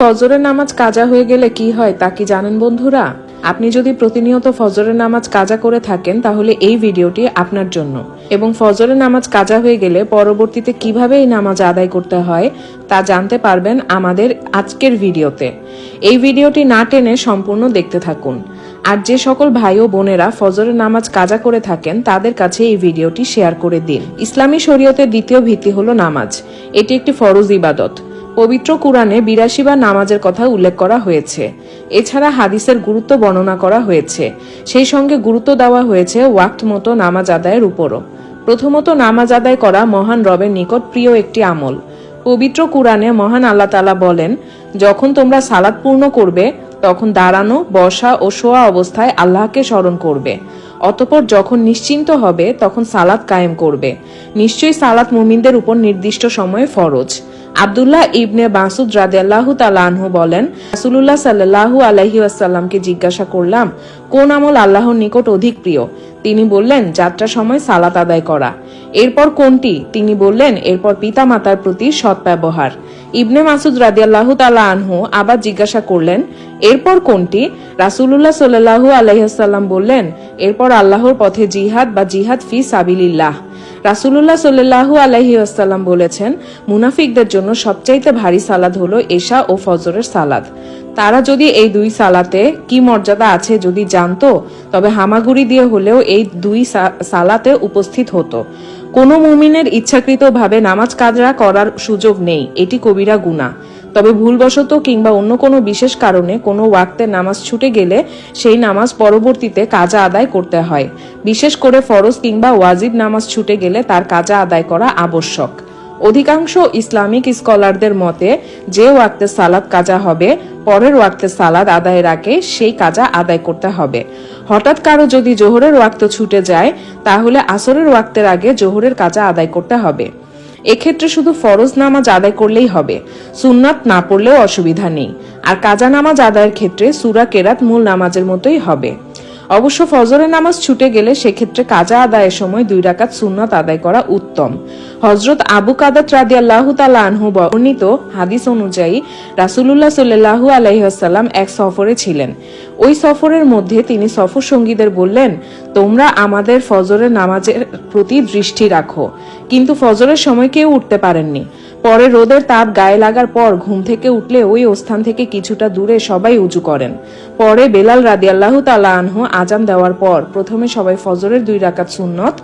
ফজরের নামাজ কাজা হয়ে গেলে কি হয় তা কি জানেন বন্ধুরা? আপনি যদি প্রতিনিয়ত ফজরের নামাজ কাজা করে থাকেন তাহলে এই ভিডিওটি আপনার জন্য। এবং ফজরের নামাজ কাজা হয়ে গেলে পরবর্তীতে কিভাবে এই নামাজ আদায় করতে হয় তা জানতে পারবেন আমাদের আজকের ভিডিওতে। এই ভিডিওটি না টেনে সম্পূর্ণ দেখতে থাকুন। আর যে সকল ভাই ও বোনেরা ফজরের নামাজ কাজা করে থাকেন তাদের কাছে এই ভিডিওটি শেয়ার করে দিন। ইসলামী শরীয়তের দ্বিতীয় ভিত্তি হলো নামাজ। এটি একটি ফরজ ইবাদত। পবিত্র কুরআনে ৮২ বার নামাজের কথা উল্লেখ করা হয়েছে। এছাড়া হাদিসের গুরুত্ব বর্ণনা করা হয়েছে। সেই সঙ্গে গুরুত্ব দেওয়া হয়েছে ওয়াক্ত মতো নামাজ আদায়ের উপরও। প্রথমত, নামাজ আদায় করা মহান রবের নিকট প্রিয় একটি আমল। পবিত্র কুরআনে মহান আল্লাহ তাআলা বলেন, যখন তোমরা সালাত পূর্ণ করবে তখন দাঁড়ানো, বসা ও শোয়া অবস্থায় আল্লাহকে স্মরণ করবে। অতঃপর যখন নিশ্চিন্ত হবে তখন সালাত কায়েম করবে। নিশ্চয়ই সালাত মুমিনদের উপর নির্দিষ্ট সময়ে ফরজ। আব্দুল্লাহ ইবনে মাসউদ রাদিয়াল্লাহু তাআলা আনহু বলেন, রাসূলুল্লাহ সাল্লাল্লাহু আলাইহি ওয়াসাল্লামকে জিজ্ঞাসা করলাম, কোন আমল আল্লাহর নিকট অধিক প্রিয়? তিনি বললেন, যাত্রার সময় সালাত আদায় করা। এরপর কোনটি? তিনি বললেন, এরপর পিতামাতার প্রতি সৎ ব্যবহার। ইবনে মাসউদ রাদিয়াল্লাহু তাআলা আনহু আবার জিজ্ঞাসা করলেন, এরপর কোনটি? রাসূলুল্লাহ সাল্লাল্লাহু আলাইহি ওয়াসাল্লাম বললেন, এরপর আল্লাহর পথে জিহাদ বা জিহাদ ফি সাবিলিল্লাহ। রাসূলুল্লাহ সাল্লাল্লাহু আলাইহি ওয়াসাল্লাম বলেছেন, মুনাফিকদের জন্য সবচাইতে ভারী সালাত হলো এশা ও ফজরের সালাত। তারা যদি এই দুই সালাতে কি মর্যাদা আছে যদি জানতো তবে হামাগুড়ি দিয়ে হলেও এই দুই সালাতে উপস্থিত হতো। কোনো মুমিনের ইচ্ছাকৃতভাবে নামাজ কাজা করার সুযোগ নেই, এটি কবিরা গুনাহ। তবে ভুলবশত কিংবা অন্য কোনো বিশেষ কারণে কোনো ওয়াক্তের নামাজ ছুটে গেলে সেই নামাজ পরবর্তীতে কাজা আদায় করতে হয়। বিশেষ করে ফরজ কিংবা ওয়াজিব নামাজ ছুটে গেলে তার কাজা আদায় করা আবশ্যক। অধিকাংশ ইসলামিক স্কলারদের মতে যে ওয়াক্তের সালাত কাজা হবে পরের ওয়াক্তের সালাত আদায়ের আগে সেই কাজা আদায় করতে হবে। হঠাৎ কারো যদি জোহরের ওয়াক্ত ছুটে যায় তাহলে আসরের ওয়াক্তের আগে জোহরের কাজা আদায় করতে হবে। এক্ষেত্রে শুধু ফরজ নামাজ আদায় করলেই হবে, সুন্নাত না পড়লেও অসুবিধা নেই। আর কাজা নামাজ আদায়ের ক্ষেত্রে সূরা কেরাত মূল নামাজের মতোই হবে। অবশ্য ফজরের নামাজ ছুটে গেলে সেক্ষেত্রে কাজা আদায়ের সময় 2 রাকাত সুন্নাত আদায় করা উত্তম। হযরত আবু কাদাত রাদিয়াল্লাহু তাআলা আনহু বর্ণিত হাদিস অনুযায়ী রাসূলুল্লাহ সাল্লাল্লাহু আলাইহি ওয়াসাল্লাম এক সফরে ছিলেন। ওই সফরের মধ্যে তিনি সফর সঙ্গীদের বললেন, তোমরা আমাদের ফজরের নামাজের প্রতি দৃষ্টি রাখো। কিন্তু ফজরের সময় কেউ উঠতে পারেননি। পরে রোদের তাপ গায়ে লাগার পর ঘুম থেকে উঠলে ওই স্থান থেকে কিছুটা দূরে সবাই উজু করেন। পরে বেলাল রাদিয়াল্লাহু তাআলা আনহু আজান দেওয়ার পর প্রথমে সবাই ফজরের 2 রাকাত সুন্নত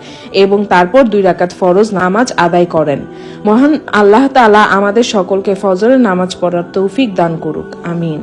এবং তারপর 2 রাকাত ফরজ নামাজ আদায় করেন। মহান আল্লাহ তাআলা আমাদের সকলকে ফজরের নামাজ পড়ার তৌফিক দান করুক। আমিন।